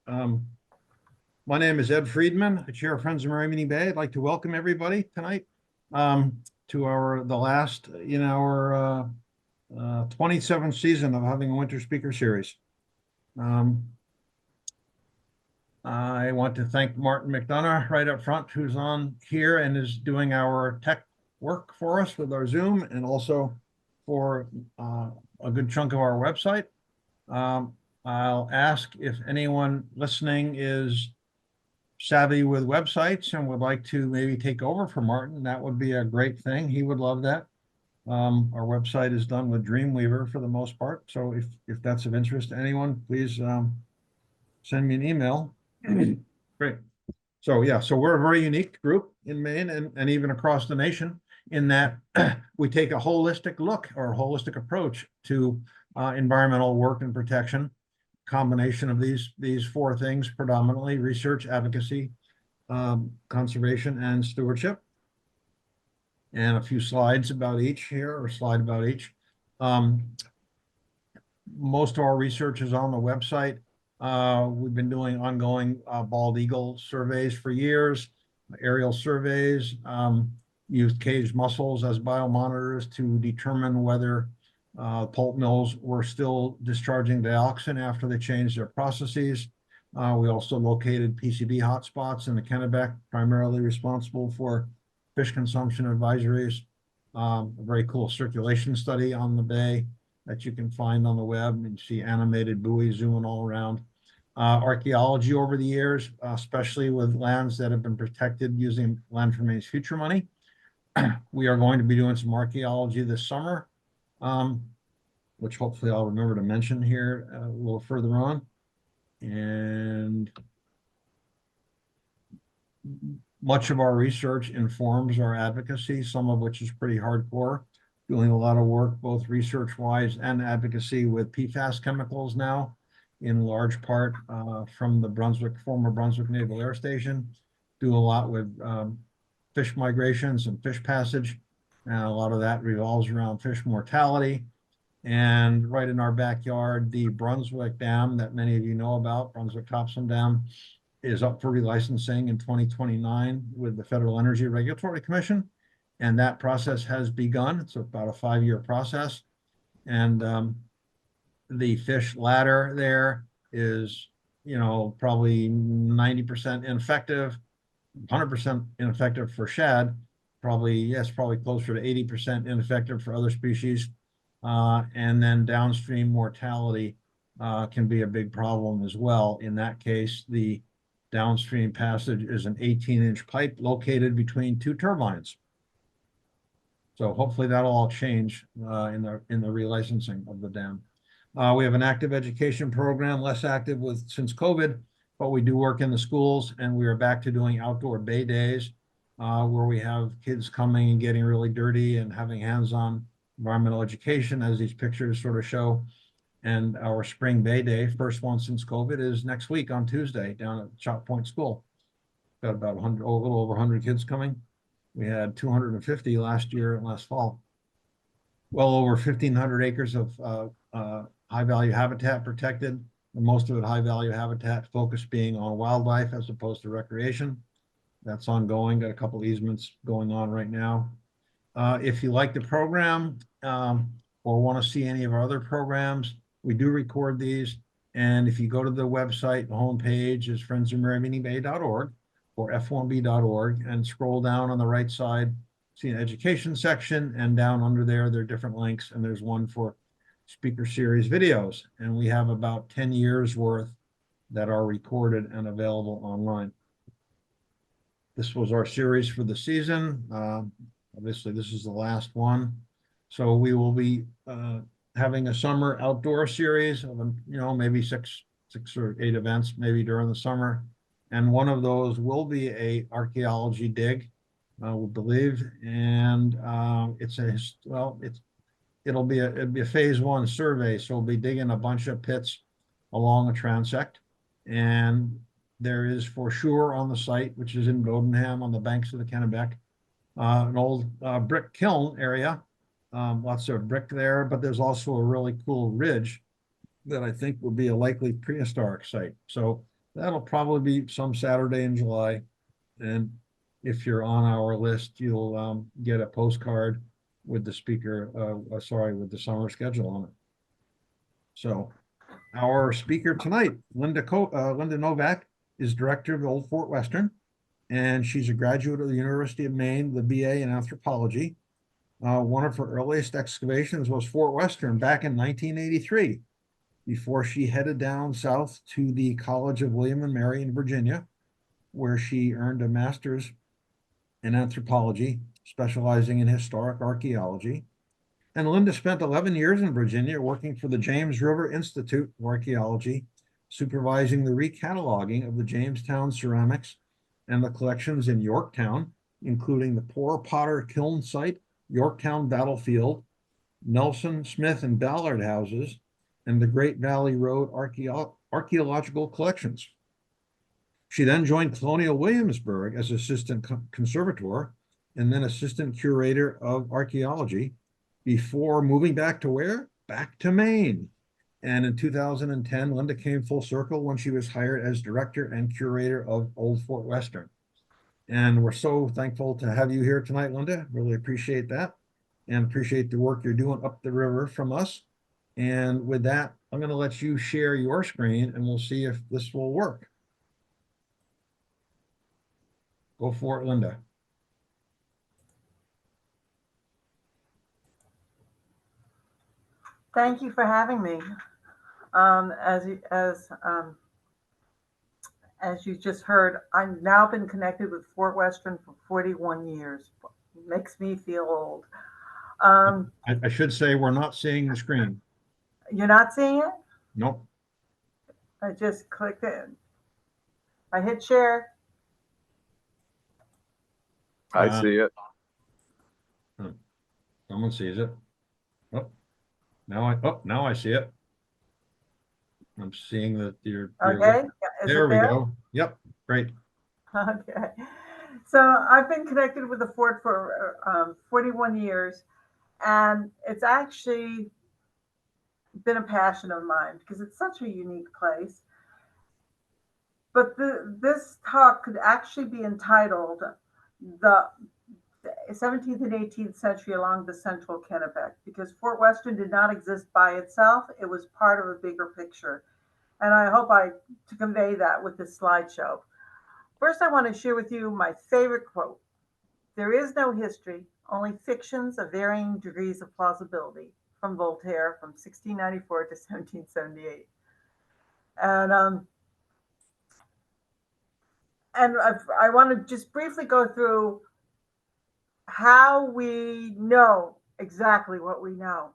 My name is Ed Friedman, the Chair of Friends of Miramichi Bay. I'd like to welcome everybody tonight to the last in our 27th season of having a winter speaker series. I want to thank Martin McDonough right up front, who's on here and is doing our tech work for us with our Zoom, and also for a good chunk of our website. I'll ask if anyone listening is savvy with websites and would like to maybe take over for Martin. That would be a great thing. He would love that. Our website is done with Dreamweaver for the most part. So if that's of interest to anyone, please send me an email. Great. So yeah, so we're a very unique group in Maine and even across the nation in that we take a holistic look or a holistic approach to environmental work and protection. Combination of these four things, predominantly research, advocacy, conservation, and stewardship. And a few slides about each here, or slide about each. Most of our research is on the website. We've been doing ongoing bald eagle surveys for years, aerial surveys, used caged mussels as biomonitors to determine whether pulp mills were still discharging dioxin after they changed their processes. We also located PCB hotspots in the Kennebec, primarily responsible for fish consumption advisories. A very cool circulation study on the bay that you can find on the web, and you see animated buoys zooming all around. Archaeology over the years, especially with lands that have been protected using Land for Maine's future money. We are going to be doing some archaeology this summer, which hopefully I'll remember to mention here a little further on. And much of our research informs our advocacy, some of which is pretty hardcore, doing a lot of work, both research-wise and advocacy with PFAS chemicals now, in large part from the former Brunswick Naval Air Station. Do a lot with fish migrations and fish passage. And a lot of that revolves around fish mortality. And right in our backyard, the Brunswick Dam that many of you know about, Brunswick Topsom Dam, is up for relicensing in 2029 with the Federal Energy Regulatory Commission. And that process has begun. It's about a 5-year process. And the fish ladder there is, probably 90% ineffective, 100% ineffective for shad, probably closer to 80% ineffective for other species. And then downstream mortality can be a big problem as well. In that case, the downstream passage is an 18-inch pipe located between two turbines. So hopefully that'll all change in the relicensing of the dam. We have an active education program, less active since COVID, but we do work in the schools, and we are back to doing outdoor bay days where we have kids coming and getting really dirty and having hands-on environmental education, as these pictures sort of show. And our spring bay day, first one since COVID, is next week on Tuesday down at Chop Point School. Got about a little over 100 kids coming. We had 250 last fall. Well over 1,500 acres of high-value habitat protected, and most of it high-value habitat, focus being on wildlife as opposed to recreation. That's ongoing. Got a couple easements going on right now. If you like the program or want to see any of our other programs, we do record these. And if you go to the website, the homepage is friendsofmiramichibay.org or f1b.org, and scroll down on the right side, see an education section, and down under there are different links, and there's one for speaker series videos. And we have about 10 years worth that are recorded and available online. This was our series for the season. Obviously, this is the last one. So we will be having a summer outdoor series of, maybe six or 8 events, maybe during the summer. And one of those will be a archaeology dig, we believe. And it'll be a phase 1 survey. So we'll be digging a bunch of pits along a transect. And there is for sure on the site, which is in Bodenham on the banks of the Kennebec, an old brick kiln area. Lots of brick there, but there's also a really cool ridge that I think will be a likely prehistoric site. So That'll probably be some Saturday in July. And if you're on our list, you'll get a postcard with the speaker, with the summer schedule on it. So our speaker tonight, Linda Novak, is director of Old Fort Western, and she's a graduate of the University of Maine, the BA in anthropology. One of her earliest excavations was Fort Western back in 1983, before she headed down south to the College of William and Mary in Virginia, where she earned a master's in anthropology, specializing in historic archaeology. And Linda spent 11 years in Virginia working for the James River Institute of Archaeology, supervising the recataloging of the Jamestown ceramics and the collections in Yorktown, including the Poor Potter Kiln site, Yorktown Battlefield, Nelson, Smith, and Ballard houses, and the Great Valley Road archaeological collections. She then joined Colonial Williamsburg as assistant conservator and then assistant curator of archaeology before moving back to where? Back to Maine. And in 2010, Linda came full circle when she was hired as director and curator of Old Fort Western. And we're so thankful to have you here tonight, Linda. Really appreciate that and appreciate the work you're doing up the river from us. And with that, I'm going to let you share your screen and we'll see if this will work. Go for it, Linda. Thank you for having me. As you just heard, I've now been connected with Fort Western for 41 years. It makes me feel old. I should say we're not seeing the screen. You're not seeing it? Nope. I just clicked it. I hit share. I see it. Someone sees it. Oh, now I see it. I'm seeing that you're Okay. there we go. Yep, great. Okay. So I've been connected with the fort for 41 years, and it's actually been a passion of mine because it's such a unique place. But this talk could actually be entitled the 17th and 18th century along the central Kennebec, because Fort Western did not exist by itself. It was part of a bigger picture. And I hope to convey that with this slideshow. First, I want to share with you my favorite quote. There is no history, only fictions of varying degrees of plausibility, from Voltaire from 1694 to 1778. And I want to just briefly go through how we know exactly what we know.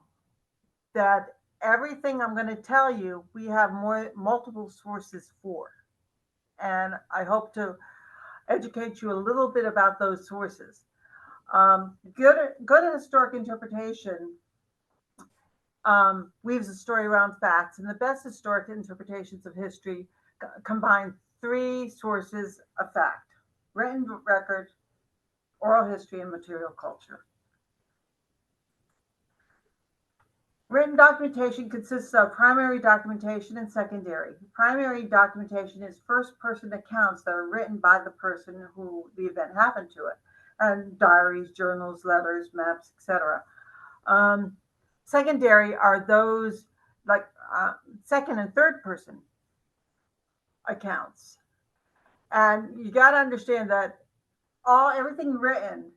That everything I'm going to tell you, we have multiple sources for. And I hope to educate you a little bit about those sources. Good historic interpretation weaves a story around facts, and the best historic interpretations of history combine three sources of fact: written record, oral history, and material culture. Written documentation consists of primary documentation and secondary. Primary documentation is first-person accounts that are written by the person who the event happened to it, and diaries, journals, letters, maps, etc. Secondary are those like second and third person accounts. And you got to understand that everything written,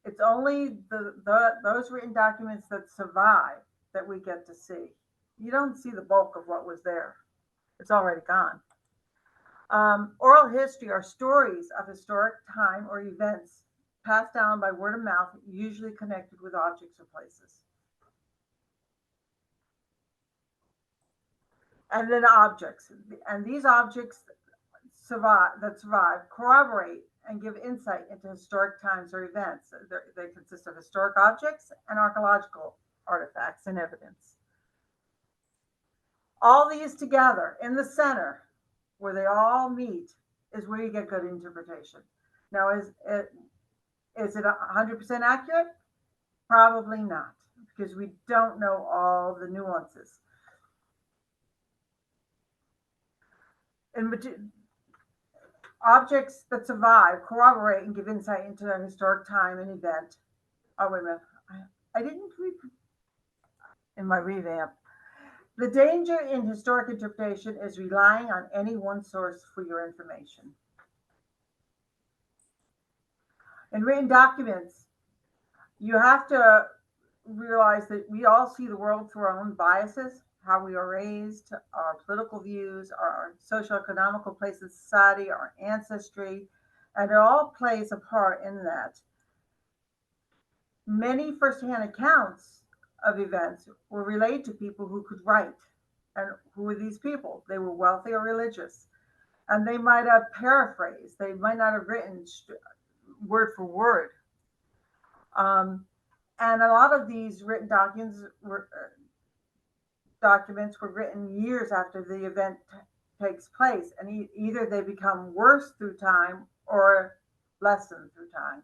it's only those written documents that survive that we get to see. You don't see the bulk of what was there. It's already gone. Oral history are stories of historic time or events passed down by word of mouth, usually connected with objects or places. And then objects. And these objects survive corroborate and give insight into historic times or events. They consist of historic objects and archaeological artifacts and evidence. All these together in the center, where they all meet, is where you get good interpretation. Now, is it 100% accurate? Probably not, because we don't know all the nuances. objects that survive corroborate and give insight into a historic time and event. Oh, wait a minute. I didn't read in my revamp. The danger in historic interpretation is relying on any one source for your information. In written documents, you have to realize that we all see the world through our own biases, how we are raised, our political views, our socioeconomical place in society, our ancestry, and it all plays a part in that. Many firsthand accounts of events were relayed to people who could write. And who were these people? They were wealthy or religious. And they might have paraphrased, they might not have written word for word. And a lot of these written documents were written years after the event takes place, and either they become worse through time or lessen through time.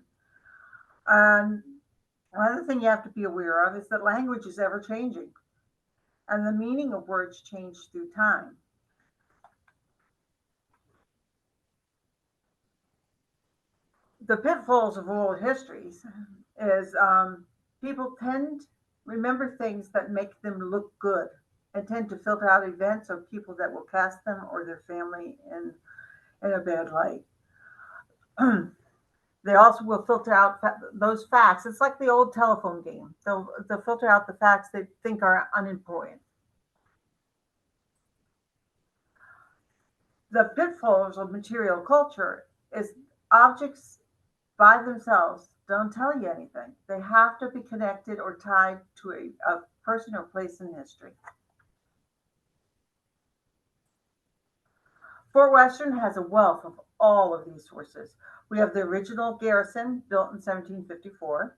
And another thing you have to be aware of is that language is ever changing, and the meaning of words change through time. The pitfalls of oral histories is people tend to remember things that make them look good and tend to filter out events or people that will cast them or their family in a bad light. They also will filter out those facts. It's like the old telephone game. They'll filter out the facts they think are unimportant. The pitfalls of material culture is objects by themselves don't tell you anything. They have to be connected or tied to a person or place in history. Fort Western has a wealth of all of these sources. We have the original garrison built in 1754.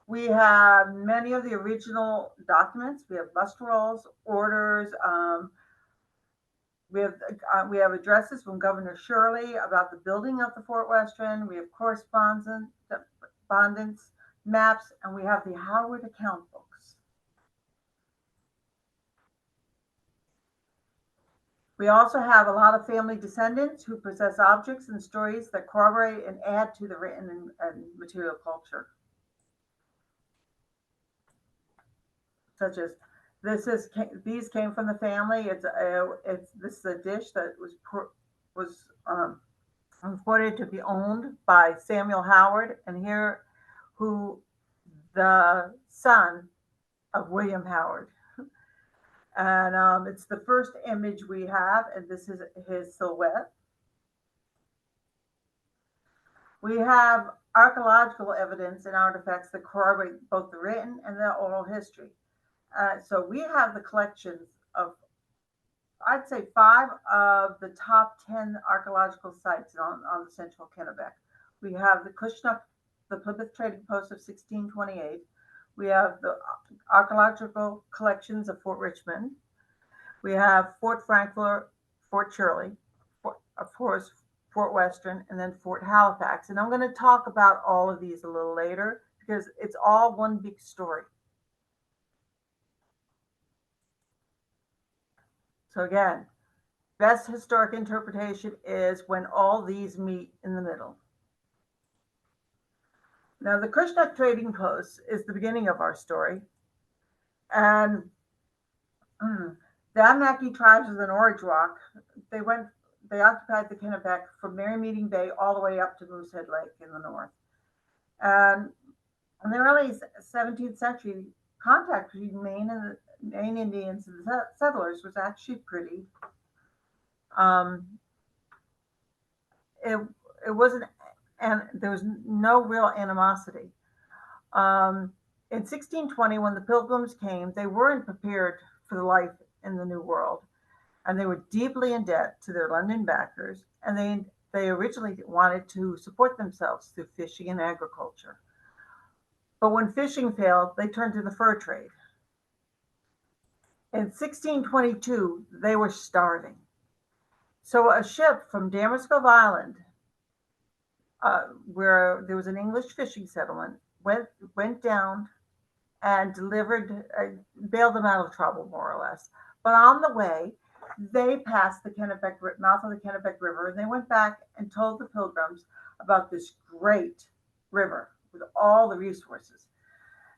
We have many of the original documents. We have muster rolls, orders. We have addresses from Governor Shirley about the building of the Fort Western. We have correspondence, maps, and we have the Howard account books. We also have a lot of family descendants who possess objects and stories that corroborate and add to the written and material culture. Such as these came from the family. This is a dish that was reported to be owned by Samuel Howard, and here, who the son of William Howard. And it's the first image we have, and this is his silhouette. We have archaeological evidence and artifacts that corroborate both the written and the oral history. So we have the collections of, I'd say, 5 of the top 10 archaeological sites on the central Kennebec. We have the Cushnock, the Plymouth Trading Post of 1628. We have the archaeological collections of Fort Richmond. We have Fort Franklin, Fort Shirley, of course, Fort Western, and then Fort Halifax. And I'm going to talk about all of these a little later because it's all one big story. So again, best historic interpretation is when all these meet in the middle. Now, the Cushnock Trading Post is the beginning of our story. And the Abenaki tribes of the Norwich Rock, they occupied the Kennebec from Merrymeeting Bay all the way up to Moosehead Lake in the north. And in the early 17th century, contact between Maine Indians and the settlers was actually pretty. It wasn't, and there was no real animosity. In 1620, when the Pilgrims came, they weren't prepared for the life in the New World, and they were deeply in debt to their London backers, and they originally wanted to support themselves through fishing and agriculture. But when fishing failed, they turned to the fur trade. In 1622, they were starving. So a ship from Damascus Island, where there was an English fishing settlement, went down and bailed them out of trouble, more or less. But on the way, they passed the mouth of the Kennebec River, and they went back and told the Pilgrims about this great river with all the resources.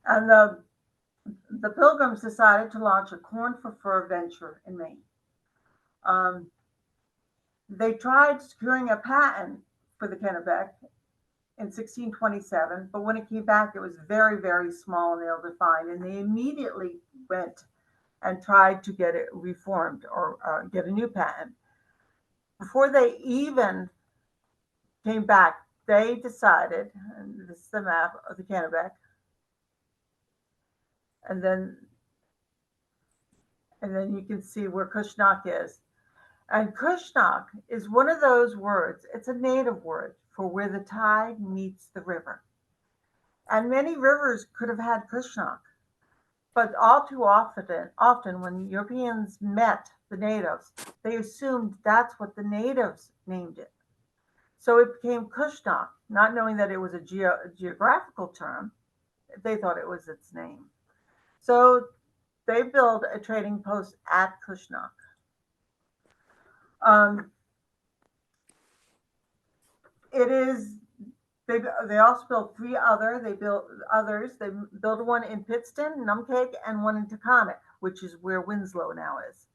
And the Pilgrims decided to launch a corn for fur venture in Maine. They tried securing a patent for the Kennebec in 1627, but when it came back, it was very, very small and ill-defined, and they immediately went and tried to get it reformed or get a new patent. Before they even came back, they decided, and this is the map of the Kennebec, and then you can see where Kushnock is. And Kushnock is one of those words, it's a native word for where the tide meets the river. And many rivers could have had Kushnock, but all too often when Europeans met the natives, they assumed that's what the natives named it. So it became Kushnock, not knowing that it was a geographical term. They thought it was its name. So they built a trading post at Kushnock. They also built three other. They built others. They built one in Pittston, Numcake, and one in Taconic, which is where Winslow now is.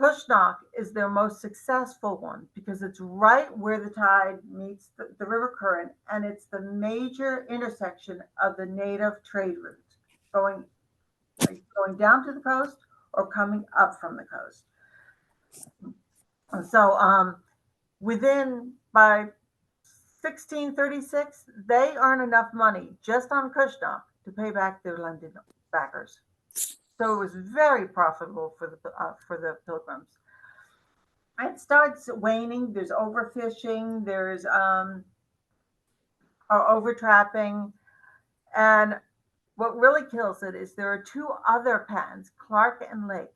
Kushnock is their most successful one because it's right where the tide meets the river current, and it's the major intersection of the native trade routes, going down to the coast or coming up from the coast. So by 1636, they earn enough money just on Kushnock to pay back their London backers. So it was very profitable for the Pilgrims. It starts waning. There's overfishing. There's overtrapping, and what really kills it is there are two other patents, Clark and Lake,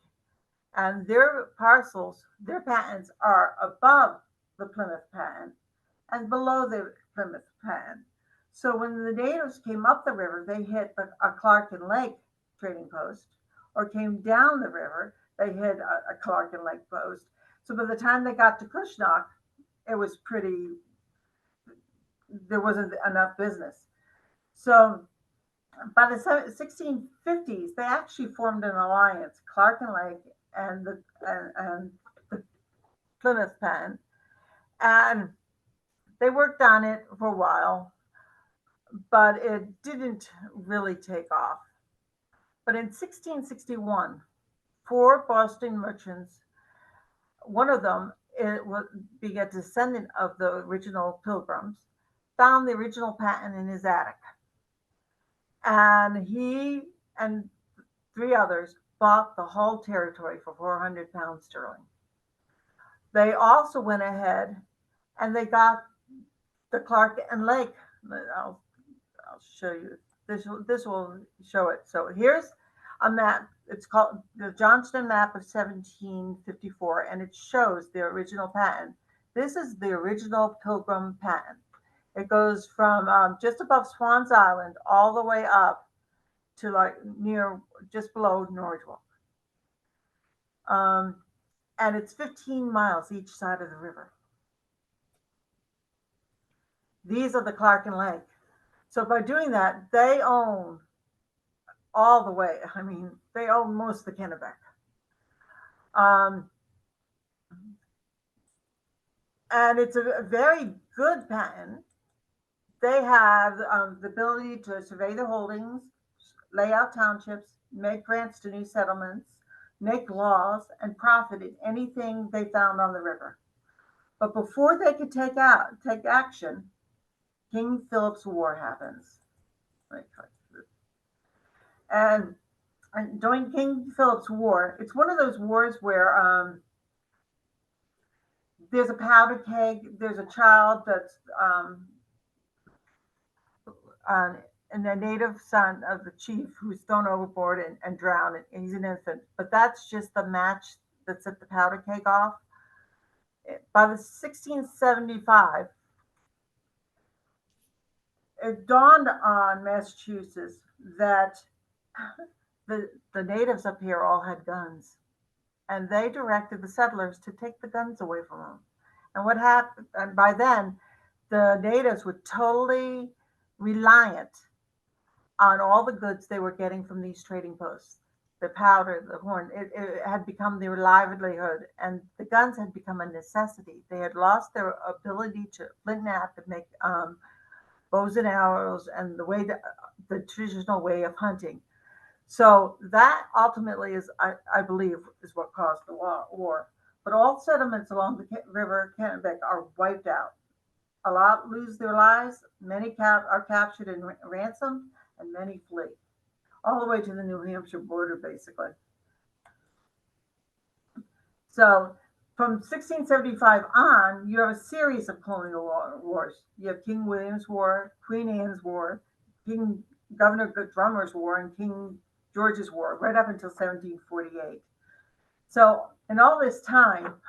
and their patents are above the Plymouth patent and below the Plymouth patent. So when the natives came up the river, they hit a Clark and Lake trading post, or came down the river, they hit a Clark and Lake post. So by the time they got to Kushnock, there wasn't enough business. So by the 1650s, they actually formed an alliance, Clark and Lake and the Plymouth patent, and they worked on it for a while, but it didn't really take off. But in 1661, four Boston merchants, one of them being a descendant of the original Pilgrims, found the original patent in his attic. And he and three others bought the whole territory for 400 pounds sterling. They also went ahead and they got the Clark and Lake. I'll show you. This will show it. So here's a map. It's called the Johnston map of 1754, and it shows the original patent. This is the original Pilgrim patent. It goes from just above Swans Island all the way up to just below Norwich. And it's 15 miles each side of the river. These are the Clark and Lake. So by doing that, they own all the way. I mean, they own most of the Kennebec. And it's a very good patent. They have the ability to survey the holdings, lay out townships, make grants to new settlements, make laws, and profit in anything they found on the river. But before they could take action, King Philip's War happens. And during King Philip's War, it's one of those wars where there's a powder keg, there's a child that's and the native son of the chief who's thrown overboard and drowned, and he's an infant. But that's just the match that set the powder keg off. By the 1675, it dawned on Massachusetts that the natives up here all had guns. and they directed the settlers to take the guns away from them. And what happened? And by then, the natives were totally reliant on all the goods they were getting from these trading posts. The powder, the horn, it had become their livelihood, and the guns had become a necessity. They had lost their ability to flint knap and make bows and arrows, and the traditional way of hunting. So that ultimately is, I believe, is what caused the war. But all settlements along the river Kennebec are wiped out. A lot lose their lives. Many are captured and ransomed, and many flee, all the way to the New Hampshire border, basically. So from 1675 on, you have a series of colonial wars. You have King William's War, Queen Anne's War, King Governor Drummer's War, and King George's War, right up until 1748. So in all this time,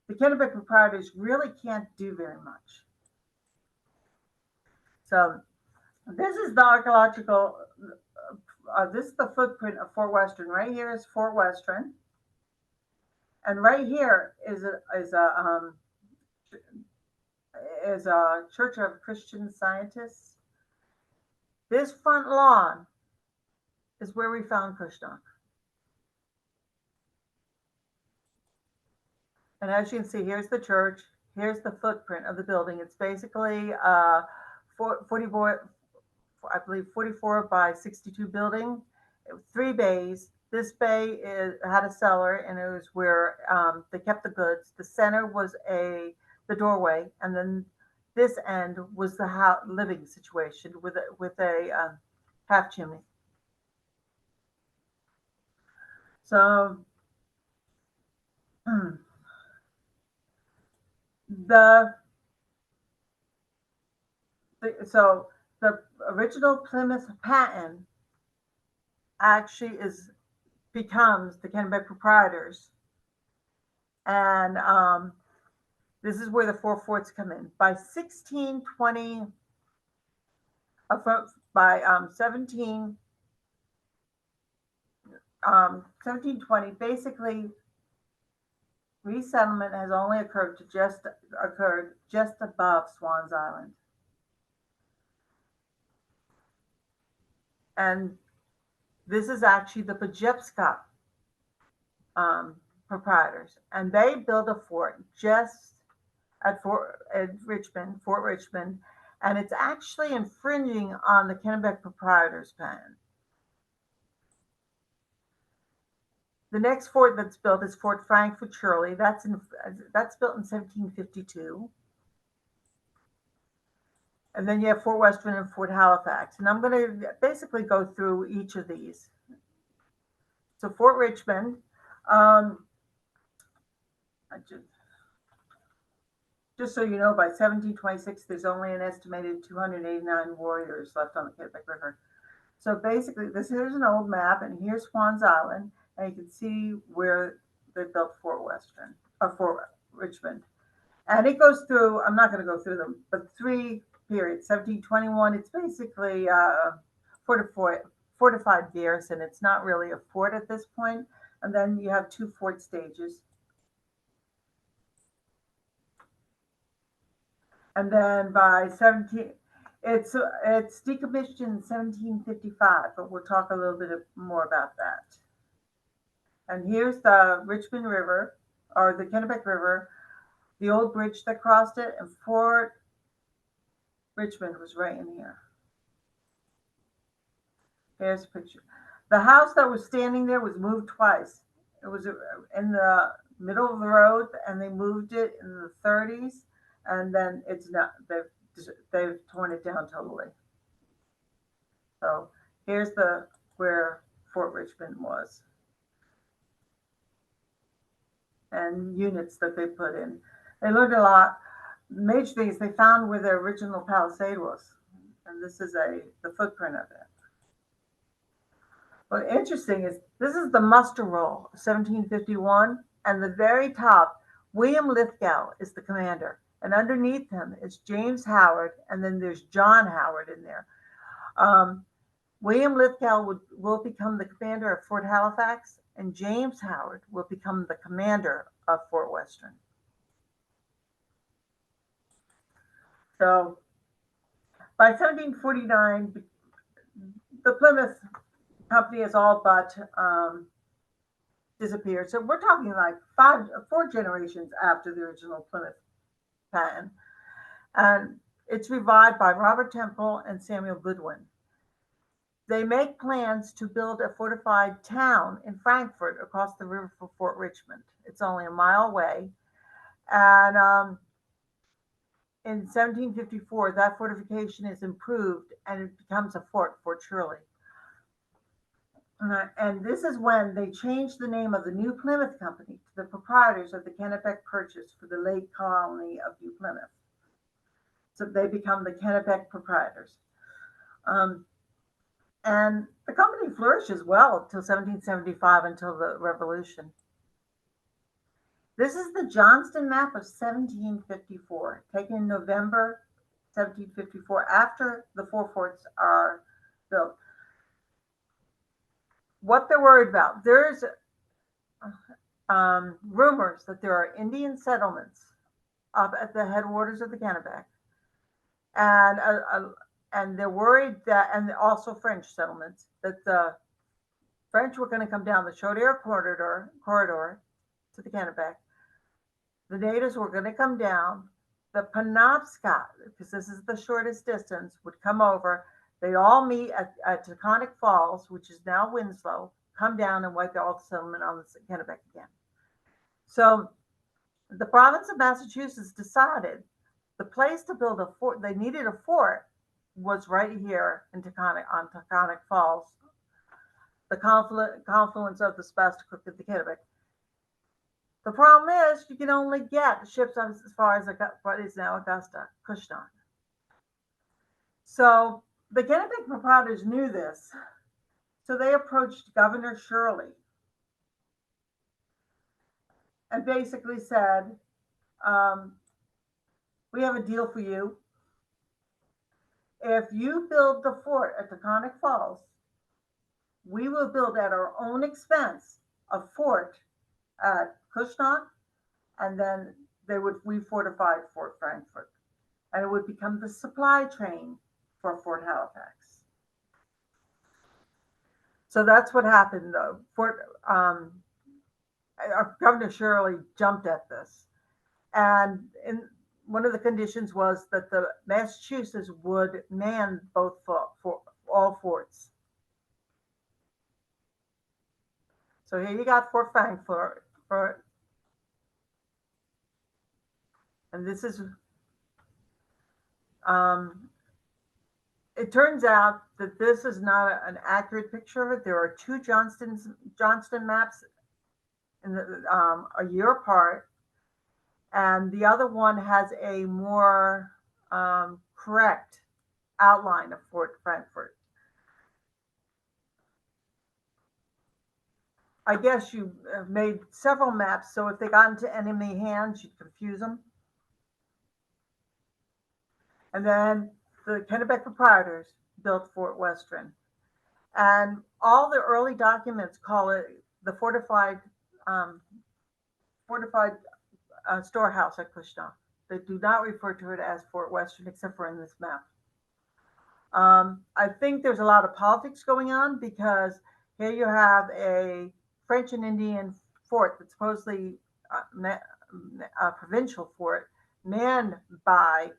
the Kennebec proprietors really can't do very much. So this is the archaeological, this is the footprint of Fort Western. Right here is Fort Western. And right here is a Church of Christian Scientists. This front lawn is where we found Kushnak. And as you can see, here's the church. Here's the footprint of the building. It's basically 44, I believe 44 by 62 building. It was 3 bays. This bay had a cellar, and it was where they kept the goods. The center was the doorway, and then this end was the living situation with a half chimney. So the original Plymouth patent actually becomes the Kennebec proprietors, and this is where the 4 forts come in. By 1620, by 1720, basically resettlement has only occurred just above Swans Island. And this is actually the Pajepska proprietors. And they built a fort just at Fort Richmond. And it's actually infringing on the Kennebec proprietors patent. The next fort that's built is Fort Frankfort Shirley. That's built in 1752. And then you have Fort Western and Fort Halifax. And I'm going to basically go through each of these. So Fort Richmond, just so you know, by 1726, there's only an estimated 289 warriors left on the Kennebec River. So basically, here's an old map, and here's Swans Island, and you can see where they built Fort Richmond. And it goes through, I'm not going to go through them, but 3 periods. 1721, it's basically fortified garrison. It's not really a fort at this point. And then you have 2 fort stages. And then by it's decommissioned in 1755, but we'll talk a little bit more about that. And here's the Richmond River, or the Kennebec River, the old bridge that crossed it, and Fort Richmond was right in here. Here's a picture. The house that was standing there was moved twice. It was in the middle of the road, and they moved it in the 30s, and then it's not. They've torn it down totally. So here's where Fort Richmond was, and units that they put in. They learned a lot. Major things they found where the original palisade was, and this is the footprint of it. What's interesting is this is the muster roll, 1751, and the very top, William Lithgow is the commander, and underneath him is James Howard, and then there's John Howard in there. William Lithgow will become the commander of Fort Halifax, and James Howard will become the commander of Fort Western. So by 1749, the Plymouth Company is all but disappeared. So we're talking like 4 generations after the original Plymouth patent. And it's revived by Robert Temple and Samuel Goodwin. They make plans to build a fortified town in Frankfort across the river from Fort Richmond. It's only a mile away. And in 1754, that fortification is improved and it becomes a fort, Fort Shirley. And this is when they changed the name of the New Plymouth Company to the proprietors of the Kennebec Purchase for the late colony of New Plymouth. So they become the Kennebec proprietors. And the company flourishes well until 1775, until the Revolution. This is the Johnston map of 1754, taken in November 1754, after the 4 forts are built. What they're worried about, there's rumors that there are Indian settlements up at the headwaters of the Kennebec, and they're worried that, and also French settlements, that the French were going to come down the Chaudière corridor to the Kennebec. The natives were going to come down. The Penobscot, because this is the shortest distance, would come over. They all meet at Taconic Falls, which is now Winslow, come down and wipe out the settlement on the Kennebec again. So the province of Massachusetts decided the place to build a fort, they needed a fort, was right here in on Taconic Falls, the confluence of the Spastic and the Kennebec. The problem is you can only get ships as far as what is now Augusta, Kushnock. So the Kennebec proprietors knew this, so they approached Governor Shirley and basically said, we have a deal for you. If you build the fort at Taconic Falls, we will build at our own expense a fort at Kushnock, and then we fortified Fort Frankfort, and it would become the supply train for Fort Halifax. So that's what happened, though. Governor Shirley jumped at this, and one of the conditions was that the Massachusetts would man both for all forts. So here you got Fort Frankfort, and this is, it turns out that this is not an accurate picture of it. There are 2 Johnston maps in a year apart, and the other one has a more correct outline of Fort Frankfort. I guess you have made several maps, so if they got into enemy hands, you'd confuse them. And then the Kennebec proprietors built Fort Western. And all the early documents call it the fortified storehouse at Kushnock. They do not refer to it as Fort Western, except for in this map. I think there's a lot of politics going on, because here you have a French and Indian fort that's supposedly a provincial fort, manned by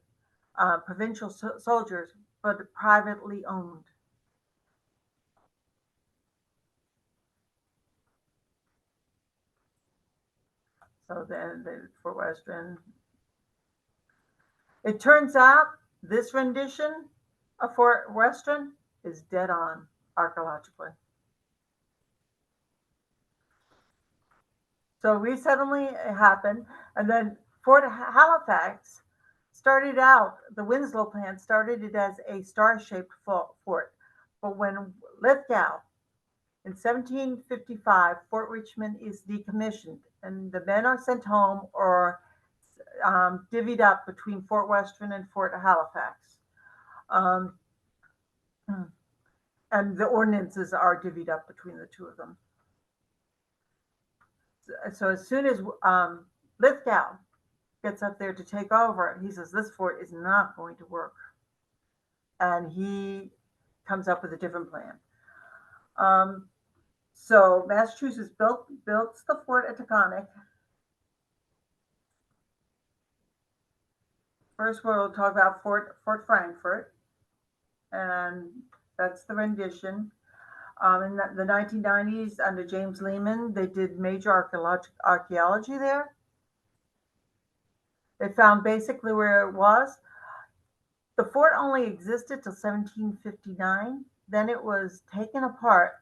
provincial soldiers, but privately owned. So then Fort Western. It turns out this rendition of Fort Western is dead on archaeologically. So resettlement happened, and then Fort Halifax started out, the Winslow plan started it as a star-shaped fort. But when Lithgow, in 1755, Fort Richmond is decommissioned, and the men are sent home or divvied up between Fort Western and Fort Halifax. And the ordinances are divvied up between the two of them. So as soon as Lithgow gets up there to take over, he says this fort is not going to work, and he comes up with a different plan. So Massachusetts built the fort at Taconic. First, we'll talk about Fort Frankfurt, and that's the rendition. In the 1990s, under James Lehman, they did major archaeology there. They found basically where it was. The fort only existed till 1759. Then it was taken apart,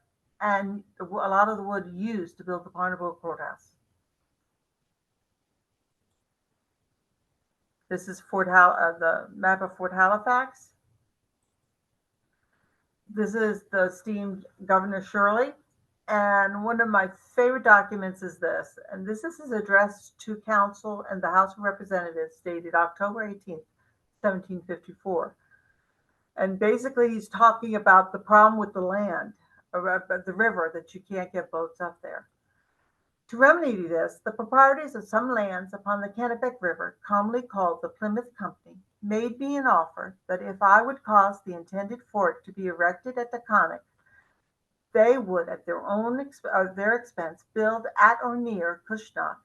and a lot of the wood used to build the Barnable Courthouse. This is the map of Fort Halifax. This is the esteemed Governor Shirley. And one of my favorite documents is this. And this is his address to Council and the House of Representatives, dated October 18th, 1754. And basically, he's talking about the problem with the land, the river, that you can't get boats up there. To remedy this, the proprietors of some lands upon the Kennebec River, commonly called the Plymouth Company, made me an offer that if I would cause the intended fort to be erected at Taconic, they would, at their expense, build at or near Cushnock,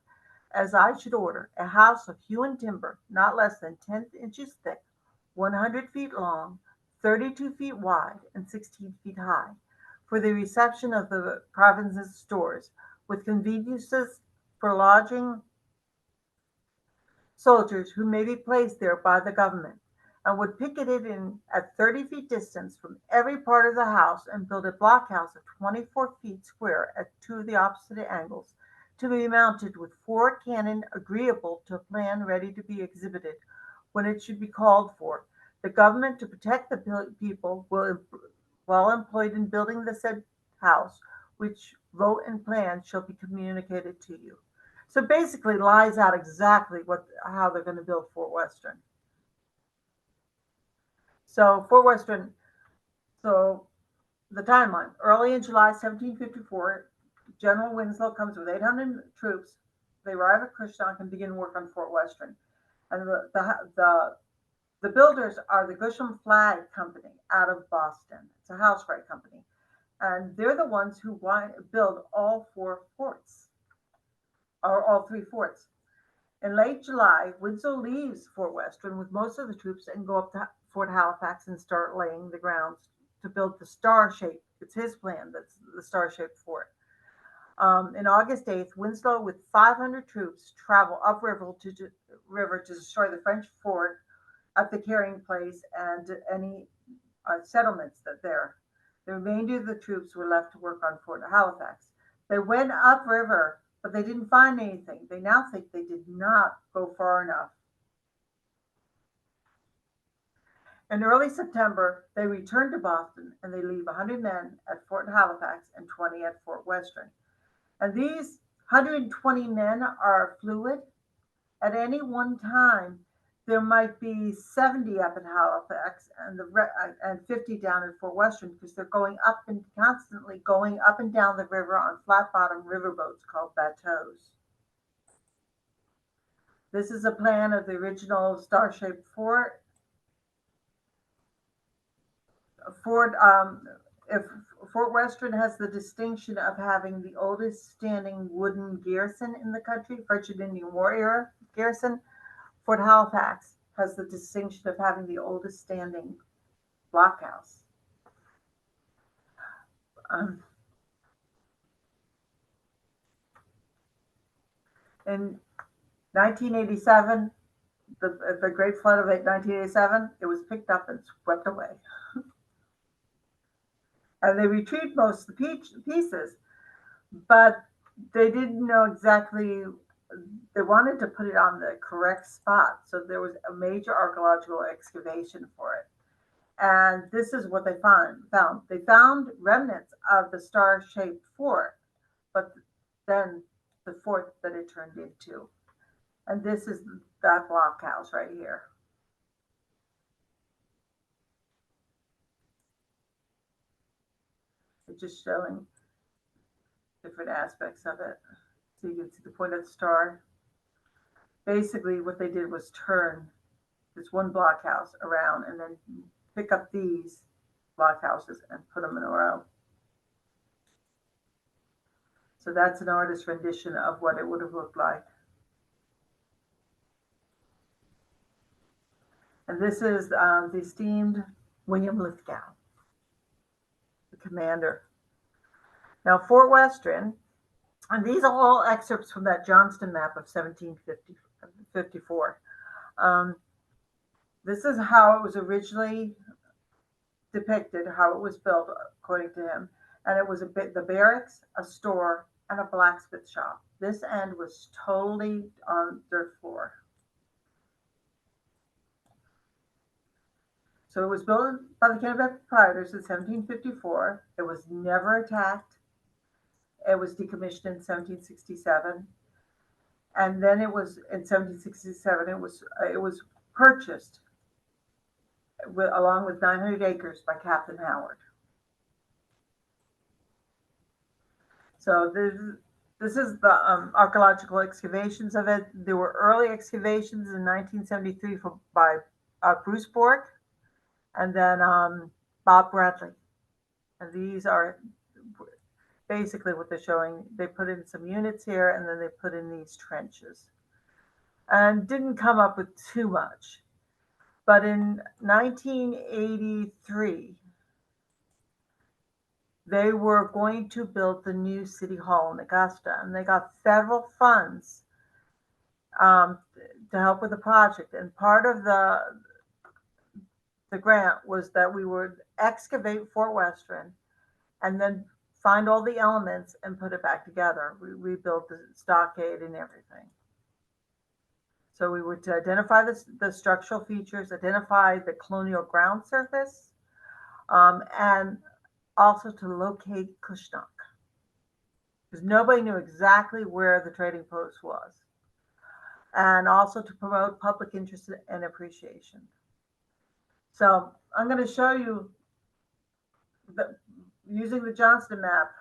as I should order, a house of hewn timber, not less than 10 inches thick, 100 feet long, 32 feet wide, and 16 feet high, for the reception of the province's stores, with conveniences for lodging soldiers who may be placed there by the government, and would picket it in at 30 feet distance from every part of the house, and build a blockhouse of 24 feet square at two of the opposite angles, to be mounted with 4 cannon agreeable to a plan ready to be exhibited when it should be called for. The government, to protect the people well employed in building the said house, which vote and plan shall be communicated to you. So basically lies out exactly how they're going to build Fort Western. So Fort Western, so the timeline, early in July 1754, General Winslow comes with 800 troops. They arrive at Cushnock and begin work on Fort Western. And the builders are the Gusham Flag Company out of Boston. It's a house freight company. And they're the ones who build all 4 forts, or all 3 forts. In late July, Winslow leaves Fort Western with most of the troops and go up to Fort Halifax and start laying the grounds to build the star-shaped. It's his plan. That's the star-shaped fort. In August 8th, Winslow with 500 troops travel upriver to destroy the French fort at the carrying place and any settlements that there. The remainder of the troops were left to work on Fort Halifax. They went upriver, but they didn't find anything. They now think they did not go far enough. In early September, they return to Boston and they leave 100 men at Fort Halifax and 20 at Fort Western. And these 120 men are fluid. At any one time, there might be 70 up in Halifax and 50 down in Fort Western, because they're constantly going up and down the river on flat bottom riverboats called bateaus. This is a plan of the original star-shaped fort. Fort Western has the distinction of having the oldest standing wooden garrison in the country, French and Indian War era garrison. Fort Halifax has the distinction of having the oldest standing blockhouse. In 1987, the Great Flood of 1987, it was picked up and swept away. And they retrieved most of the pieces, but they didn't know exactly. They wanted to put it on the correct spot, so there was a major archaeological excavation for it. And this is what they found. They found remnants of the star-shaped fort, but then the fort that it turned into. And this is that blockhouse right here. just showing different aspects of it. So you can see the point of the star. Basically, what they did was turn this one blockhouse around and then pick up these blockhouses and put them in a row. So that's an artist's rendition of what it would have looked like. And this is the esteemed William Lithgow, the commander. Now, Fort Western, and these are all excerpts from that Johnston map of 1754. This is how it was originally depicted, how it was built, according to him. And it was the barracks, a store, and a blacksmith shop. This end was totally on dirt floor. So it was built by the Kennebec proprietors in 1754. It was never attacked. It was decommissioned in 1767. And then it was in 1767, it was purchased along with 900 acres by Captain Howard. So this is the archaeological excavations of it. There were early excavations in 1973 by Bruce Bork and then Bob Bradley. And these are basically what they're showing. They put in some units here and then they put in these trenches. And didn't come up with too much. But in 1983, they were going to build the new City Hall in Augusta, and they got federal funds to help with the project. And part of the grant was that we would excavate Fort Western and then find all the elements and put it back together. We rebuilt the stockade and everything. So we would identify the structural features, identify the colonial ground surface, and also to locate Kushnak, because nobody knew exactly where the trading post was, and also to promote public interest and appreciation. So I'm going to show you, using the Johnston map,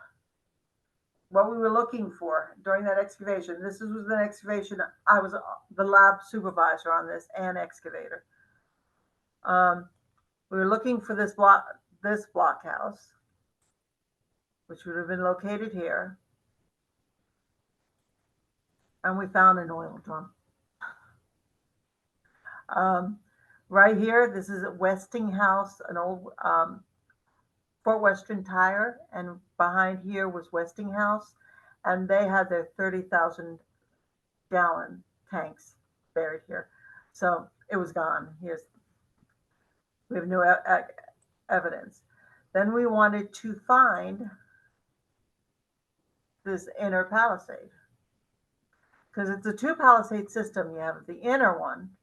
what we were looking for during that excavation. This was an excavation. I was the lab supervisor on this and excavator. We were looking for this blockhouse, which would have been located here. And we found an oil drum. Right here, this is at Westinghouse, an old Fort Western Tire, and behind here was Westinghouse, and they had their 30,000 gallon tanks buried here. So it was gone. We have no evidence. Then we wanted to find this inner palisade, because it's a two palisade system. You have the inner one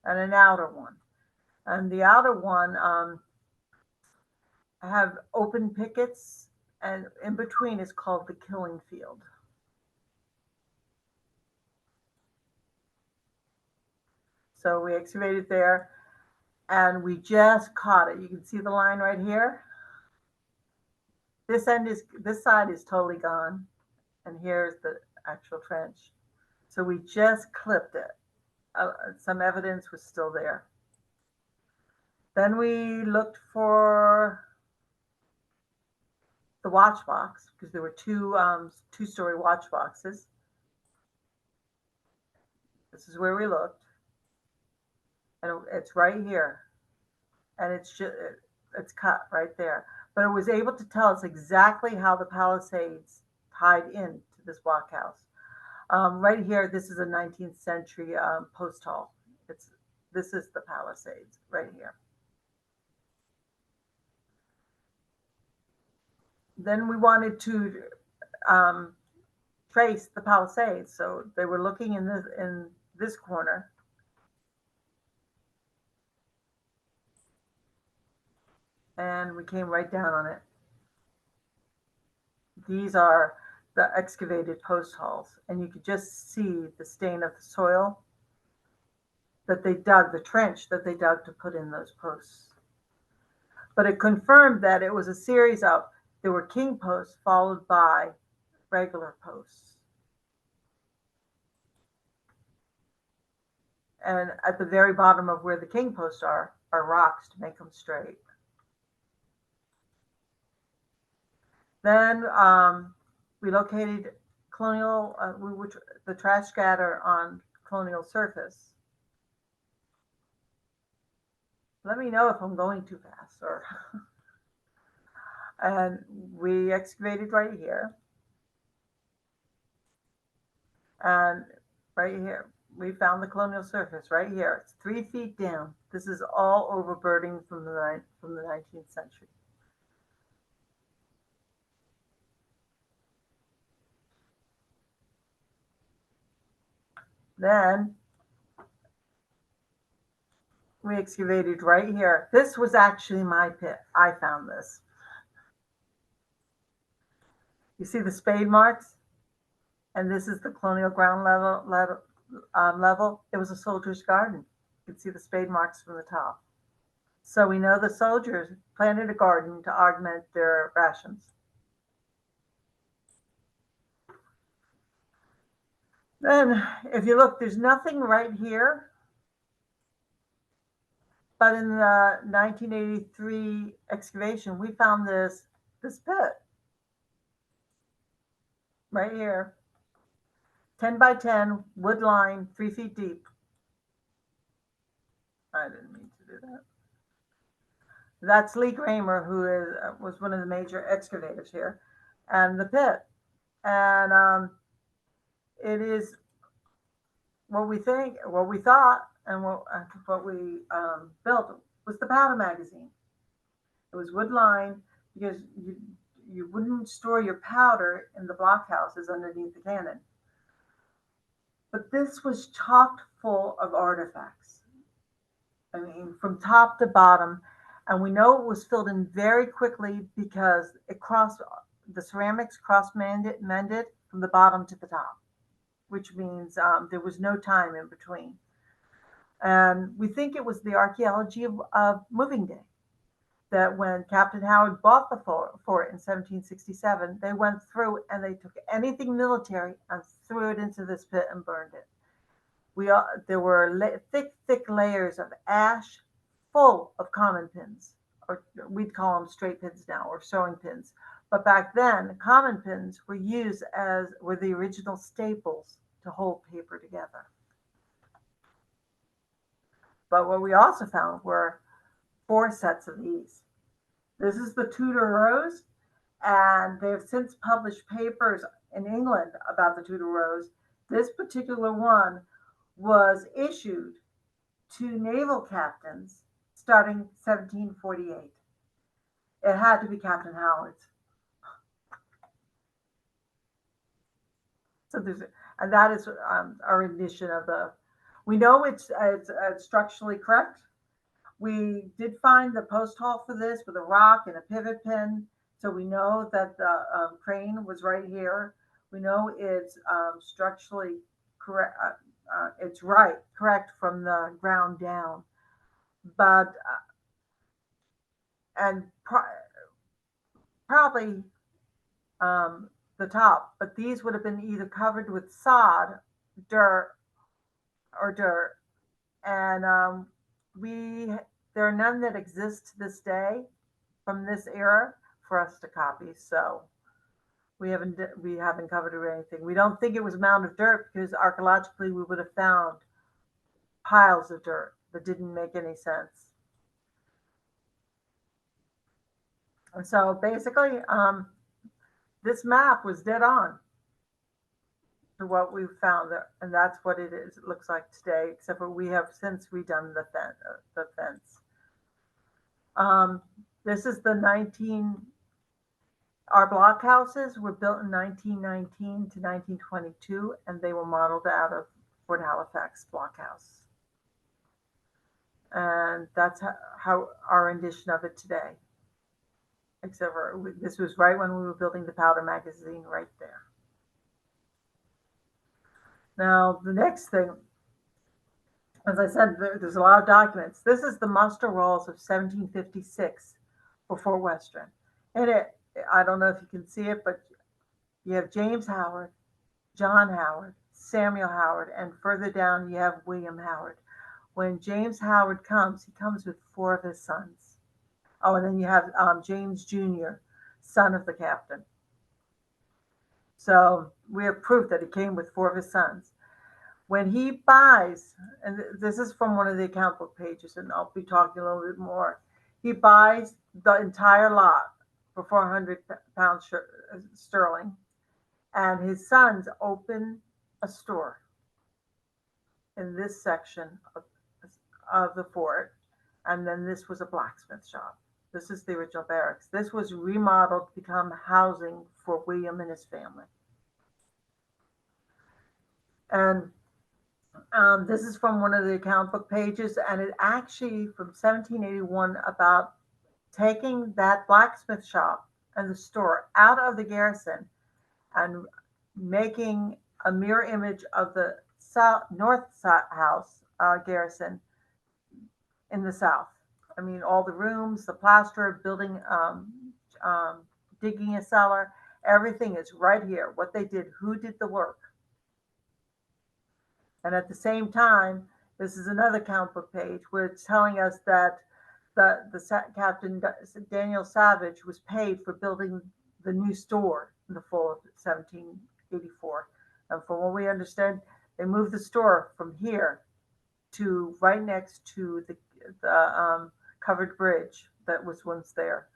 and an outer one, and the outer one have open pickets, and in between is called the killing field. So we excavated there and we just caught it. You can see the line right here. This side is totally gone. And here's the actual trench. So we just clipped it. Some evidence was still there. Then we looked for the watch box, because there were two-story watch boxes. This is where we looked, and it's right here, and it's cut right there. But it was able to tell us exactly how the palisades tied into this blockhouse. Right here, this is a 19th century post hall. This is the palisades right here. Then we wanted to trace the palisades. So they were looking in this corner. And we came right down on it. These are the excavated post halls. And you could just see the stain of the soil that they dug, the trench that they dug to put in those posts. But it confirmed that it was a series of there were king posts followed by regular posts. And at the very bottom of where the king posts are rocks to make them straight. Then we located colonial, the trash scatter on colonial surface. Let me know if I'm going too fast, or and we excavated right here. And right here, we found the colonial surface right here. It's 3 feet down. This is all overburden from the 19th century. Then we excavated right here. This was actually my pit. I found this. You see the spade marks? And this is the colonial ground level. It was a soldier's garden. You can see the spade marks from the top. So we know the soldiers planted a garden to augment their rations. Then, if you look, there's nothing right here. But in the 1983 excavation, we found this pit right here. 10 by 10, wood line, 3 feet deep. I didn't mean to do that. That's Lee Kramer, who was one of the major excavators here, and the pit. And it is what we thought, and what we built was the powder magazine. It was wood lined because you wouldn't store your powder in the blockhouses underneath the cannon. But this was chock full of artifacts. I mean, from top to bottom. And we know it was filled in very quickly because the ceramics cross-mended from the bottom to the top, which means there was no time in between. And we think it was the archaeology of Moving Day, that when Captain Howard bought the fort in 1767, they went through and they took anything military and threw it into this pit and burned it. There were thick layers of ash full of common pins, or we'd call them straight pins now, or sewing pins. But back then, common pins were used were the original staples to hold paper together. But what we also found were 4 sets of these. This is the Tudor Rose, and they have since published papers in England about the Tudor Rose. This particular one was issued to naval captains starting 1748. It had to be Captain Howard's. So and that is our rendition of we know it's structurally correct. We did find the post hole for this with a rock and a pivot pin. So we know that the crane was right here. We know it's structurally correct. It's correct from the ground down. But, and probably the top, but these would have been either covered with sod, dirt. And there are none that exist to this day from this era for us to copy. So we haven't covered it or anything. We don't think it was a mound of dirt because archaeologically we would have found piles of dirt that didn't make any sense. And so basically, this map was dead on to what we found there, and that's what it is. It looks like today, except for we have since redone the fence. This is our blockhouses were built in 1919 to 1922, and they were modeled out of Fort Halifax blockhouse. And that's how our rendition of it today. Except for this was right when we were building the powder magazine right there. Now, the next thing, as I said, there's a lot of documents. This is the muster rolls of 1756 for Fort Western. And I don't know if you can see it, but you have James Howard, John Howard, Samuel Howard, and further down you have William Howard. When James Howard comes, he comes with 4 of his sons. Oh, and then you have James Jr., son of the captain. So we have proof that he came with 4 of his sons. When he buys, and this is from one of the account book pages, and I'll be talking a little bit more, he buys the entire lot for 400 pounds sterling, and his sons open a store in this section of the fort, and then this was a blacksmith shop. This is the original barracks. This was remodeled to become housing for William and his family. And this is from one of the account book pages, and it actually from 1781 about taking that blacksmith shop and the store out of the garrison and making a mirror image of the north house garrison in the south. I mean, all the rooms, the plaster, building, digging a cellar, everything is right here. What they did, who did the work. And at the same time, this is another account book page where it's telling us that the Captain Daniel Savage was paid for building the new store in the fall of 1784. And from what we understand, they moved the store from here to right next to the covered bridge that was once there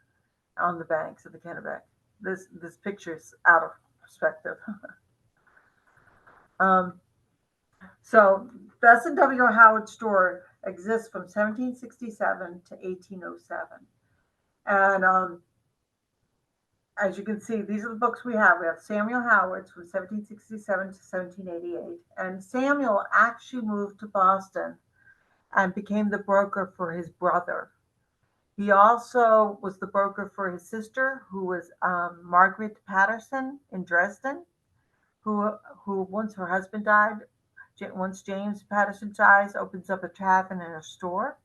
on the banks of the Kennebec. This picture's out of perspective. So the S&W Howard store exists from 1767 to 1807. And as you can see, these are the books we have. We have Samuel Howard's from 1767 to 1788. And Samuel actually moved to Boston and became the broker for his brother. He also was the broker for his sister, who was Margaret Patterson in Dresden, who once her husband died, once James Patterson dies, opens up a tavern and a store.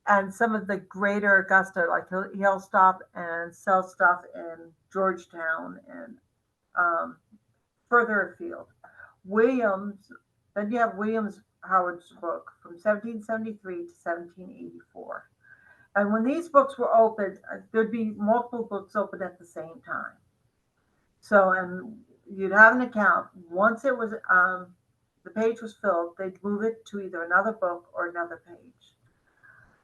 And some of the greater Augusta, like he'll stop and sell stuff in Georgetown and further afield. Then you have Williams Howard's book from 1773 to 1784. And when these books were opened, there'd be multiple books open at the same time. So, and you'd have an account. Once it was, the page was filled, they'd move it to either another book or another page.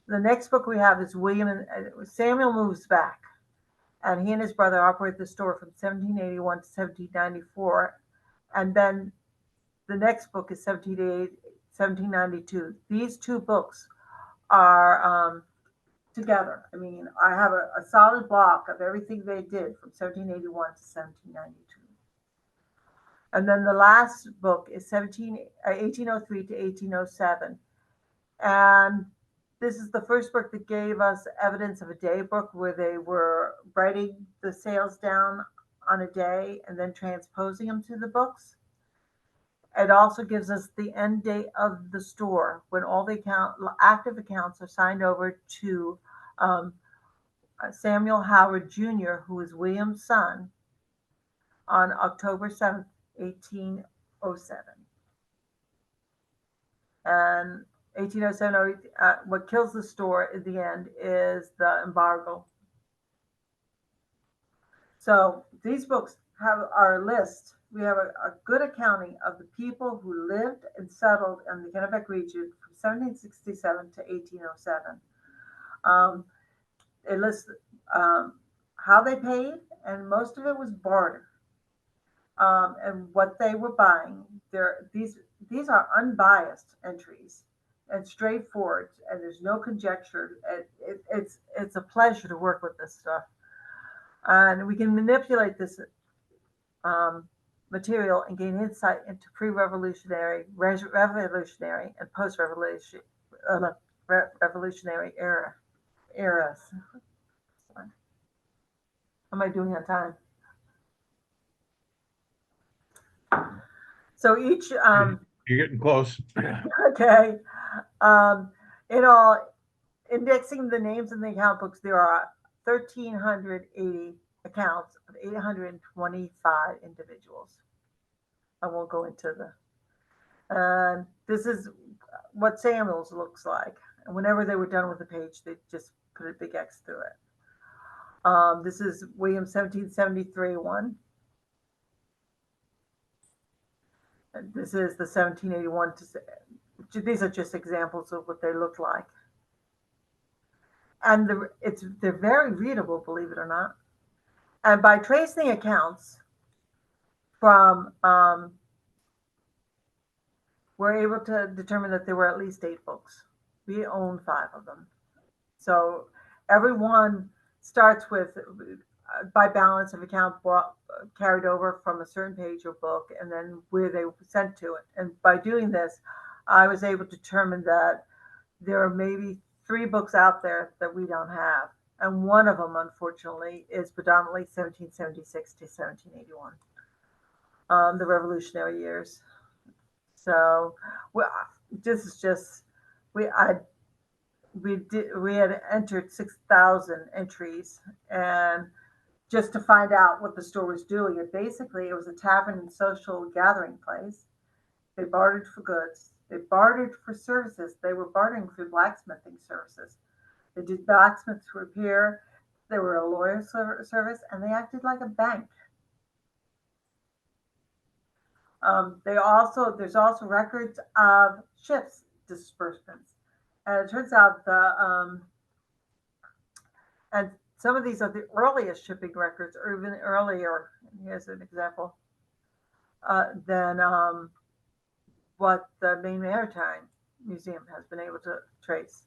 The next book we have is William and Samuel moves back, and he and his brother operate the store from 1781 to 1794. And then the next book is 1792. These 2 books are together. I mean, I have a solid block of everything they did from 1781 to 1792. And then the last book is 1803 to 1807. And this is the first book that gave us evidence of a day book where they were writing the sales down on a day and then transposing them to the books. It also gives us the end date of the store when all the active accounts are signed over to Samuel Howard Jr., who is William's son, on October 7th, 1807. And 1807, what kills the store at the end is the embargo. So these books have our list. We have a good accounting of the people who lived and settled in the Kennebec region from 1767 to 1807. It lists how they paid, and most of it was barter. And what they were buying. These are unbiased entries and straightforward, and there's no conjecture. It's a pleasure to work with this stuff, and we can manipulate this material and gain insight into pre-revolutionary, revolutionary, and post-revolutionary revolutionary eras. How am I doing on time? So each You're getting close. okay. In all, indexing the names in the account books, there are 1,380 accounts of 825 individuals. I won't go into this is what Samuel's looks like. And whenever they were done with the page, they just put a big X through it. This is William 1773 one. And this is the 1781. These are just examples of what they look like. And they're very readable, believe it or not. And by tracing accounts from, we're able to determine that there were at least 8 books. We own 5 of them. So everyone starts with, by balance of account carried over from a certain page or book, and then where they were sent to it. And by doing this, I was able to determine that there are maybe 3 books out there that we don't have. And one of them, unfortunately, is predominantly 1776 to 1781, the Revolutionary years. So this is just, we had entered 6,000 entries, and just to find out what the store was doing. And basically, it was a tavern and social gathering place. They bartered for goods. They bartered for services. They were bartering for blacksmithing services. They did blacksmith repair. They were a lawyer service, and they acted like a bank. There's also records of ships disbursements, and it turns out and some of these are the earliest shipping records, or even earlier. Here's an example than what the Maine Maritime Museum has been able to trace.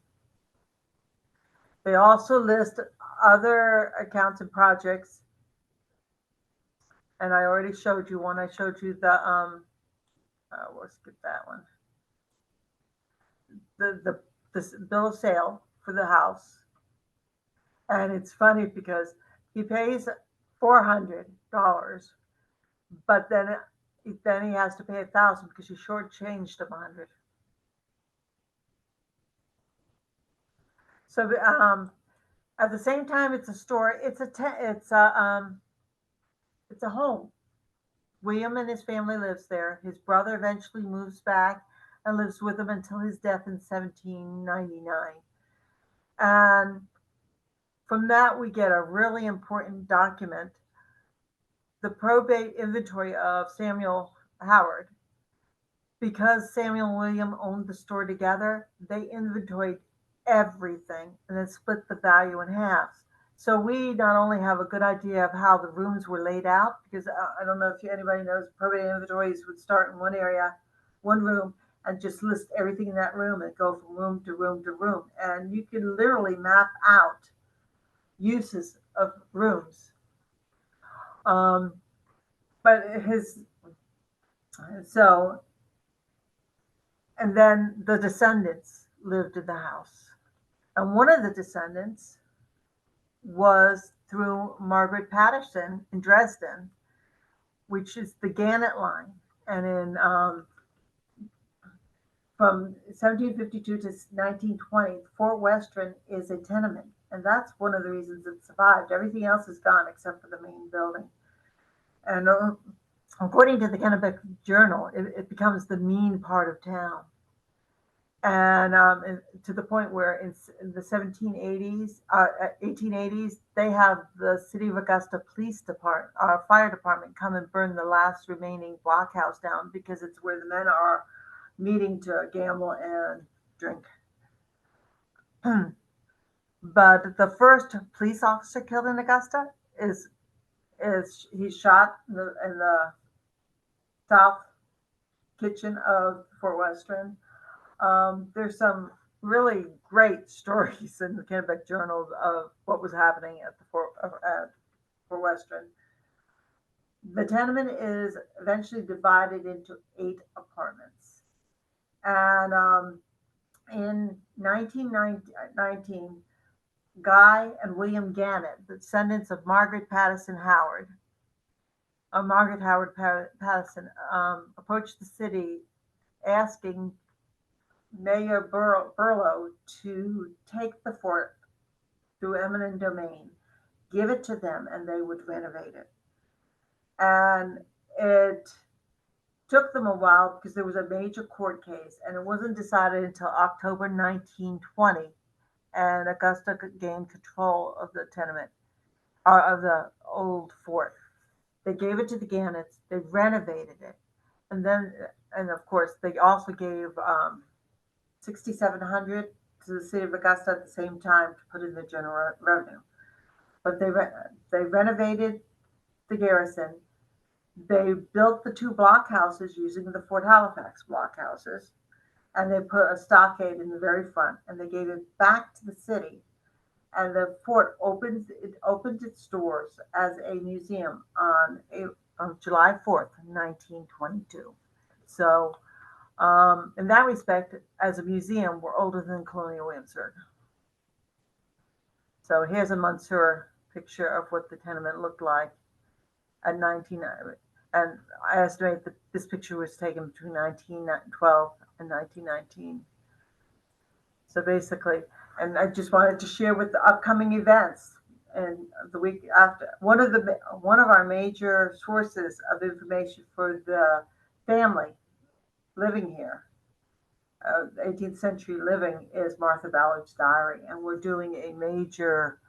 They also list other accounts and projects. And I already showed you one. I showed you the, we'll skip that one. The bill of sale for the house. And it's funny because he pays $400, but then he has to pay $1,000 because you shortchanged him $100. So at the same time, it's a store. It's a home. William and his family lives there. His brother eventually moves back and lives with him until his death in 1799. And from that, we get a really important document, the probate inventory of Samuel Howard. Because Samuel and William owned the store together, they inventoried everything and then split the value in half. So we not only have a good idea of how the rooms were laid out, because I don't know if anybody knows, probate inventories would start in one area, one room, and just list everything in that room and go from room to room to room. And you can literally map out uses of rooms. And then the descendants lived in the house. And one of the descendants was through Margaret Patterson in Dresden, which is the Gannett line. And in from 1752 to 1920, Fort Western is a tenement. And that's one of the reasons it survived. Everything else is gone except for the main building. And according to the Kennebec Journal, it becomes the mean part of town. And to the point where in the 1880s, they have the City of Augusta Police Department, Fire Department come and burn the last remaining blockhouse down because it's where the men are meeting to gamble and drink. But the first police officer killed in Augusta is he's shot in the south kitchen of Fort Western. There's some really great stories in the Kennebec Journal of what was happening at Fort Western. The tenement is eventually divided into 8 apartments. And in 1919, Guy and William Gannett, the descendants of Margaret Patterson Howard, Margaret Howard Patterson, approached the city asking Mayor Burlow to take the fort through eminent domain. give it to them, and they would renovate it. And it took them a while because there was a major court case, and it wasn't decided until October 1920, and Augusta gained control of the tenement, or of the old fort. They gave it to the Gannets, they renovated it, and then, and of course, they also gave 6,700 to the city of Augusta at the same time to put in the general revenue. But they renovated the garrison. They built the 2 blockhouses using the Fort Halifax blockhouses, and they put a stockade in the very front, and they gave it back to the city. And the fort opened its doors as a museum on July 4th, 1922. So, in that respect, as a museum, we're older than Colonial Williamsburg. So here's a Monsieur picture of what the tenement looked like at 1990. And I estimate that this picture was taken between 1912 and 1919. So basically, and I just wanted to share with the upcoming events and the week after. One of our major sources of information for the family living here, 18th century living, is Martha Ballard's diary, and we're doing a major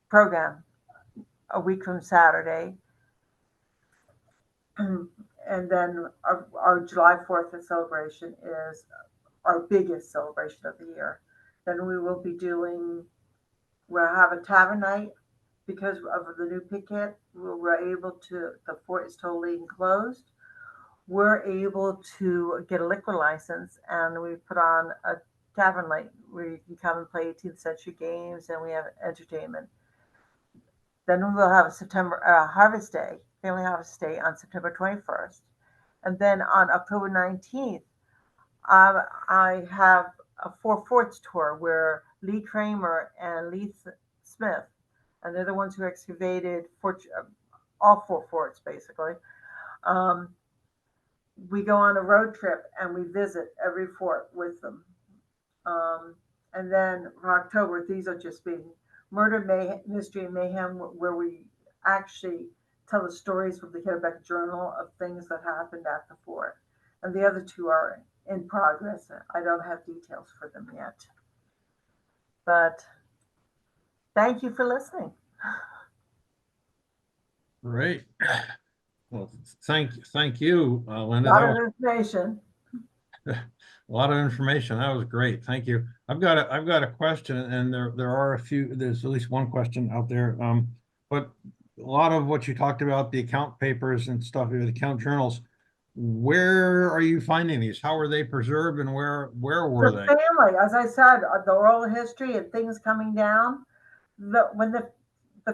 program a week from Saturday. And then our July 4th celebration is our biggest celebration of the year. Then we'll have a tavern night because of the new picket. The fort is totally enclosed. We're able to get a liquor license, and we put on a tavern night where you can come and play 18th century games, and we have entertainment. Then we'll have a September Harvest Day, Family Harvest Day on September 21st. And then on October 19th, I have a 4 Forts tour where Lee Kramer and Lee Smith, and they're the ones who excavated all 4 forts, basically. We go on a road trip and we visit every fort with them. And then for October, these are just being Murder, Mystery, and Mayhem, where we actually tell the stories from the Kennebec Journal of things that happened at the fort. And the other 2 are in progress. I don't have details for them yet. But thank you for listening. Great. Well, thank you, Linda. A lot of information. A lot of information. That was great. Thank you. I've got a question, and there are a few. There's at least one question out there. But a lot of what you talked about, the account papers and stuff, the account journals. Where are you finding these? How are they preserved, and where were they? Family, as I said, the oral history and things coming down. When the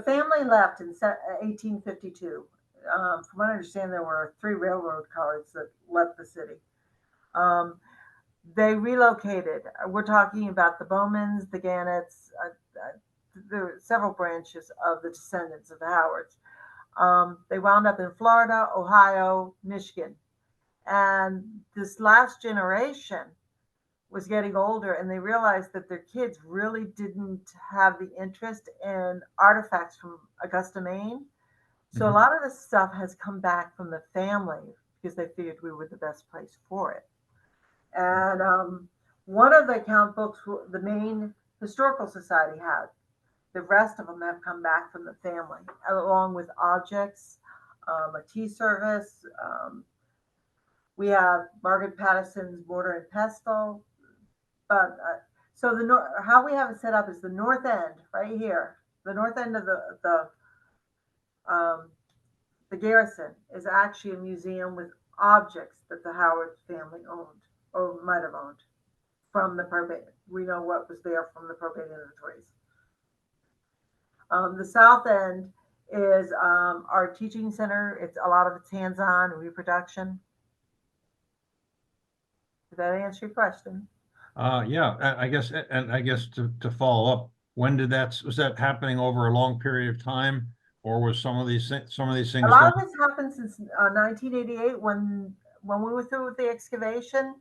family left in 1852. From what I understand, there were 3 railroad cars that left the city. They relocated. We're talking about the Bowmans, the Gannets. There were several branches of the descendants of the Howards. They wound up in Florida, Ohio, Michigan. And this last generation was getting older, and they realized that their kids really didn't have the interest in artifacts from Augusta, Maine. So a lot of this stuff has come back from the family because they figured we were the best place for it. And one of the account books the Maine Historical Society had. The rest of them have come back from the family, along with objects, a tea service. We have Margaret Patterson's mortar and pestle. But so how we have it set up is the north end right here. The north end of the garrison is actually a museum with objects that the Howard family owned or might have owned from the probate. We know what was there from the probate inventories. The south end is our teaching center. It's a lot of it's hands-on reproduction. Did that answer your question? Yeah, I guess, and I guess to follow up, when was that happening over a long period of time, or was some of these things? A lot of this happened since 1988 when we were through with the excavation,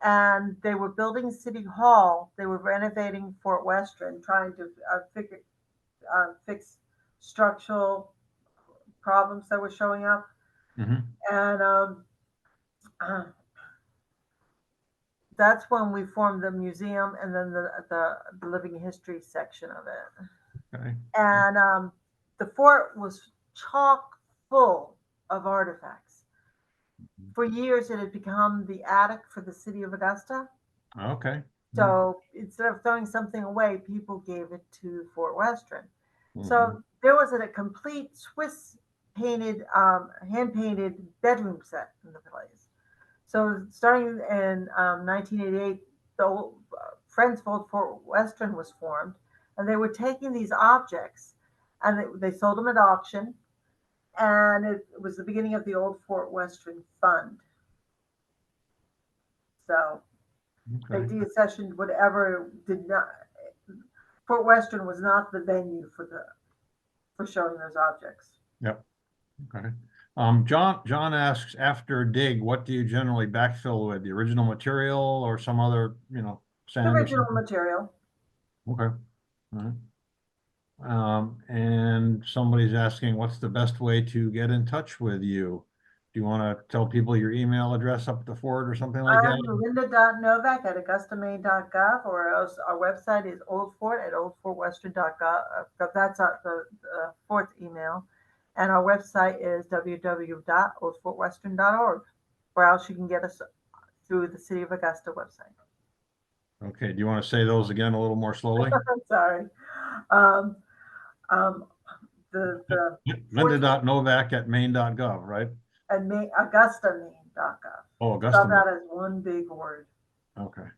and they were building City Hall. They were renovating Fort Western, trying to fix structural problems that were showing up. Mhm. And that's when we formed the museum and then the living history section of it. Okay. And the fort was chock full of artifacts. For years, it had become the attic for the city of Augusta. Okay. So instead of throwing something away, people gave it to Fort Western. Mhm. So there was a complete Swiss painted, hand painted bedroom set in the place. So starting in 1988, the old, Friends of Old Fort Western was formed, and they were taking these objects and they sold them at auction. And it was the beginning of the Old Fort Western Fund. So they Okay. deaccessioned whatever did not. Fort Western was not the venue for showing those objects. Yep. Okay. John asks, after dig, what do you generally backfill with? The original material or some other, The sand or original something? material. Okay. All right. And somebody's asking, what's the best way to get in touch with you? Do you want to tell people your email address up at the fort or something like I'm that? linda.novak@augustamane.gov, or else our website is oldfort@oldfortwestern.gov. That's the fourth email. And our website is www.oldfortwestern.org, or else you can get us through the City of Augusta website. Okay. Do you want to say those again a little more slowly? I'm sorry. Um, um, the Linda.novak@maine.gov, right? and AugustaMaine.gov. Oh, Spell Augusta. that as one big word. Okay.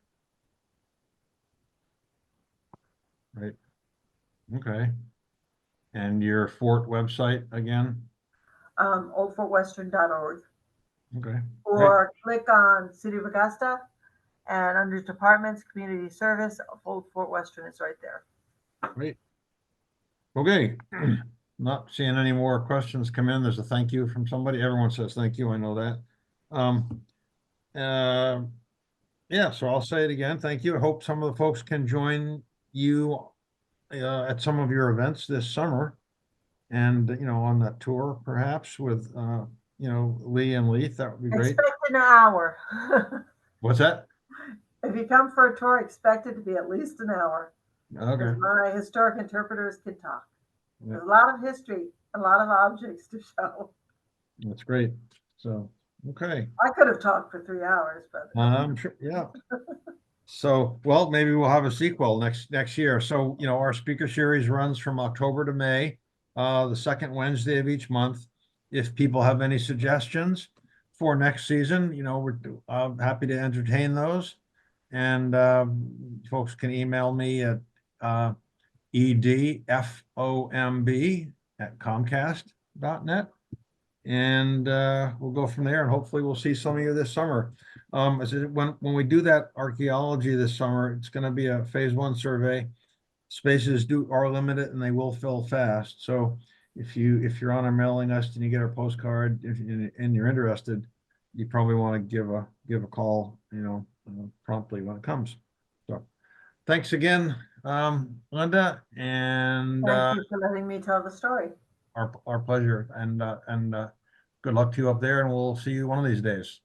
Right. Okay. And your fort website again? Oldfortwestern.org. Okay. Or click on City of Augusta, and under departments, community service, Old Fort Western is right there. Great. Okay. Not seeing any more questions come in. There's a thank you from somebody. Everyone says thank you. I know that. Yeah, so I'll say it again. Thank you. I hope some of the folks can join you at some of your events this summer. And, on that tour perhaps with, Lee and Leith, that would be great. Expect an hour. What's that? If you come for a tour, expect it to be at least an hour. Okay. Because my historic interpreters can talk. Yeah. There's a lot of history, a lot of objects to show. That's great. So, okay. I could have talked for 3 hours, but I'm sure, yeah. So, well, maybe we'll have a sequel next year. So, our speaker series runs from October to May, the second Wednesday of each month. If people have any suggestions for next season, we're happy to entertain those. And folks can email me at edfomb@comcast.net. And we'll go from there, and hopefully we'll see some of you this summer. When we do that archaeology this summer, it's going to be a phase 1 survey. Spaces are limited and they will fill fast. So if you're on our mailing list and you get our postcard, and you're interested, you probably want to give a call, promptly when it comes. So thanks again, Linda, and thank you for letting me tell the story. our pleasure, and good luck to you up there, and we'll see you one of these days.